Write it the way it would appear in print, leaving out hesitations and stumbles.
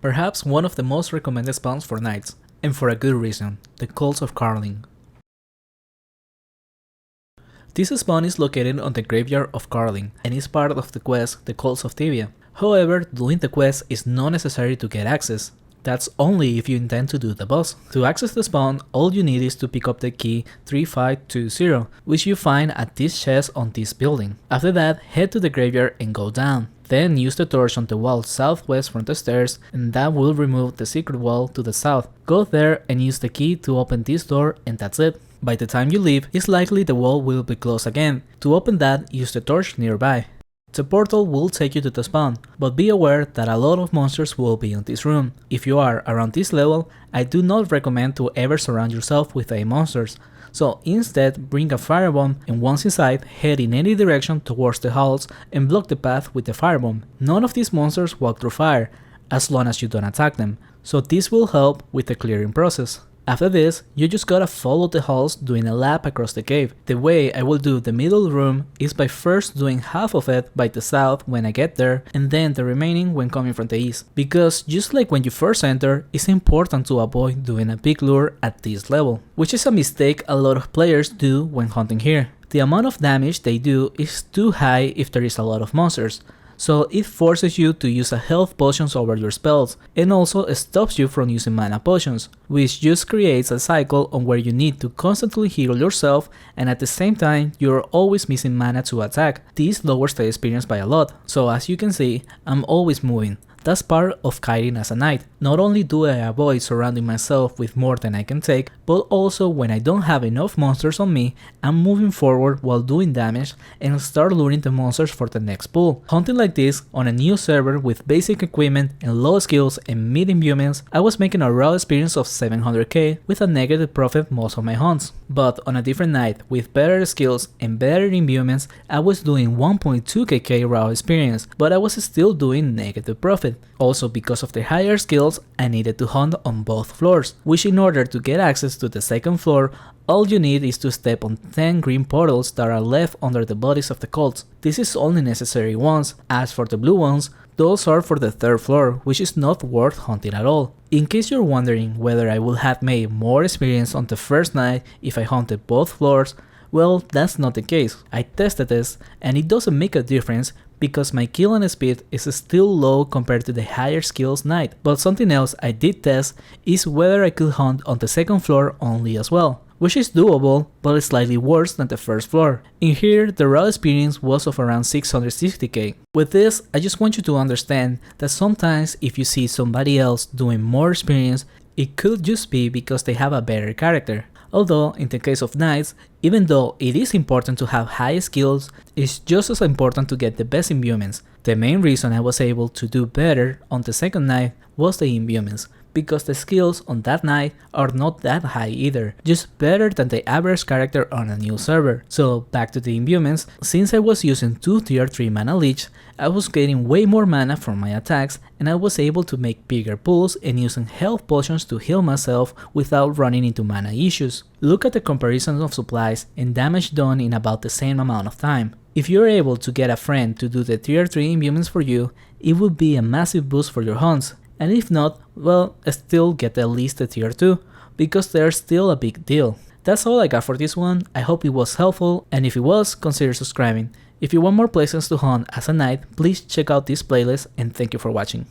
Perhaps one of the most recommended spawns for knights, and for a good reason, the Cults of Carlin. This spawn is located on the graveyard of Carlin, and is part of the quest The Cults of Tibia. However, doing the quest is not necessary to get access. That's only if you intend to do the boss. To access the spawn, all you need is to pick up the key 3520, which you find at this chest on this building. After that, head to the graveyard and go down. Then use the torch on the wall southwest from the stairs, and that will remove the secret wall to the south. Go there and use the key to open this door, and that's it. By the time you leave, it's likely the wall will be closed again. To open that, use the torch nearby. The portal will take you to the spawn, but be aware that a lot of monsters will be in this room. If you are around this level, I do not recommend to ever surround yourself with any monsters. So instead, bring a firebomb, and once inside, head in any direction towards the halls and block the path with the firebomb. None of these monsters walk through fire, as long as you don't attack them, so this will help with the clearing process. After this, you just gotta follow the halls doing a lap across the cave. The way I will do the middle room is by first doing half of it by the south when I get there, and then the remaining when coming from the east. Because just like when you first enter, it's important to avoid doing a big lure at this level, which is a mistake a lot of players do when hunting here. The amount of damage they do is too high if there is a lot of monsters, so it forces you to use a health potions over your spells, and also stops you from using mana potions, which just creates a cycle on where you need to constantly heal yourself, and at the same time you're always missing mana to attack. This lowers the experience by a lot, so as you can see, I'm always moving. That's part of kiting as a knight. Not only do I avoid surrounding myself with more than I can take, but also when I don't have enough monsters on me, I'm moving forward while doing damage and start luring the monsters for the next pull. Hunting like this on a new server with basic equipment and low skills and mid imbuements, I was making a raw experience of 700k with a negative profit most of my hunts. But on a different night with better skills and better imbuements, I was doing 1.2kk raw experience, but I was still doing negative profit. Also, because of the higher skills, I needed to hunt on both floors, which in order to get access to the second floor, all you need is to step on 10 green portals that are left under the bodies of the cults. This is only necessary once. As for the blue ones, those are for the third floor, which is not worth hunting at all. In case you're wondering whether I would have made more experience on the first night if I hunted both floors, well, that's not the case. I tested this, and it doesn't make a difference because my killing speed is still low compared to the higher skills knight. But something else I did test is whether I could hunt on the second floor only as well, which is doable, but is slightly worse than the first floor. In here, the raw experience was of around 660k. With this, I just want you to understand that sometimes if you see somebody else doing more experience, it could just be because they have a better character. Although, in the case of knights, even though it is important to have high skills, it's just as important to get the best imbuements. The main reason I was able to do better on the second night was the imbuements, because the skills on that night are not that high either, just better than the average character on a new server. So back to the imbuements, since I was using 2 tier 3 mana leech, I was getting way more mana from my attacks, and I was able to make bigger pulls and using health potions to heal myself without running into mana issues. Look at the comparison of supplies and damage done in about the same amount of time. If you're able to get a friend to do the tier 3 imbuements for you, it would be a massive boost for your hunts. And if not, well, still get at least a tier 2, because they're still a big deal. That's all I got for this one. I hope it was helpful, and if it was, consider subscribing. If you want more places to hunt as a knight, please check out this playlist, and thank you for watching.